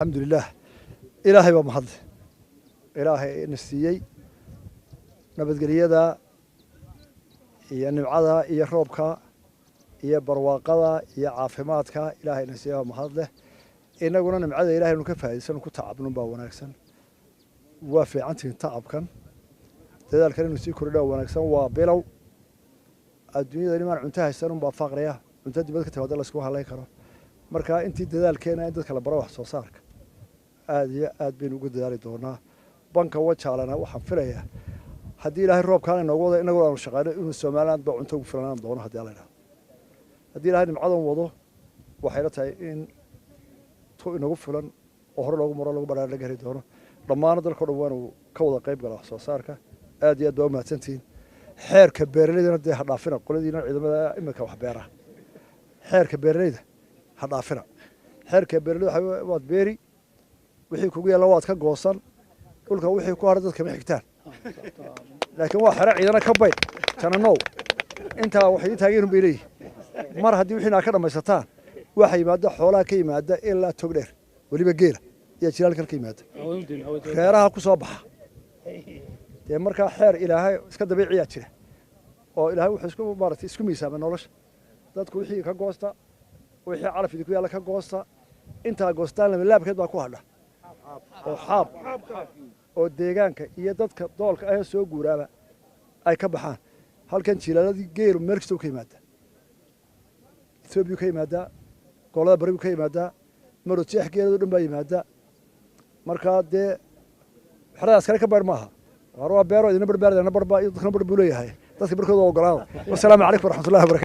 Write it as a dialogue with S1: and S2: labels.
S1: الحمد لله إلهي ومحض إلهي نسيي نبذ قريدا يا نبعدا يا روبكا يا برواقدا يا عافماتكا إلهي نسيي ومحض له إن قلنا نبعدا إلهي نكفى سنة كتعب نبا وناكسن وافي عنتي تعب كان ذلك نسيي كردا وناكسن وبلو الدنيا اللي ما عنتها السنة بفقرية أنت بدك تهدى الله سكوها الله يكره marka intii dadaalkeena in dadka la baro wax soo saarka aad baynu ugu dadaali doonaa banka wajaalana waxaan filayaa haddii ilaahay roobkaan inoogu wado inagoo aanu shaqayno inuu Soomaaliland ba cunto ugu filanaan doono haddii alla yiraahdo haddii ilaahay nimcadan wado waxay la tahay in to inagu filan oo hore loogu maro lagu baraar laga heli doono dhammaan dalka oo dhan uu ka wada qayb gala wax soo saarka aad iyo aad baa mahadsantiin xeerka beeraleyda dee ha dhaafina qoladiina ciidamada imika wax beera xeerka beeraleyda هضافنا حركة برلو واد بيري وحي كوجي الله واد كجوسن كل كوحي كوارد كم حكتان لكن واحد عيدنا كبير كان نو أنت وحدي تاجرهم بيري مرة هدي وحنا كنا مسطان واحد مادة حولا كي مادة إلا تقدر واللي بجيله يشيل لك الكي مادة خيرها كصباح تمر كحير إلى هاي سكده بيعيات شيء أو إلى هاي وحسكم مبارك اسكم يسمى نورش ده كوحي كجوستا وحي عارف يدك ويا لك قوستا انت قوستان لما لعب كده ku hadha oo xaab oo deegaanka iyo dadka doolka ay soo guuraaba ay ka baxaan halkan jiilaladii geeru meelkiisa ka yimaada Ethiopia ka yimaada golada bari ka yimaada marojeex geeru dhan baa yimaada marka dee xaraas kale ka bar maaha waa beero idin barbaarada nabar baa dadka nabar buu leeyahay dadka barkooda ogolaada wassalaamu calaykum waraxmatullaahi wa barakaatuh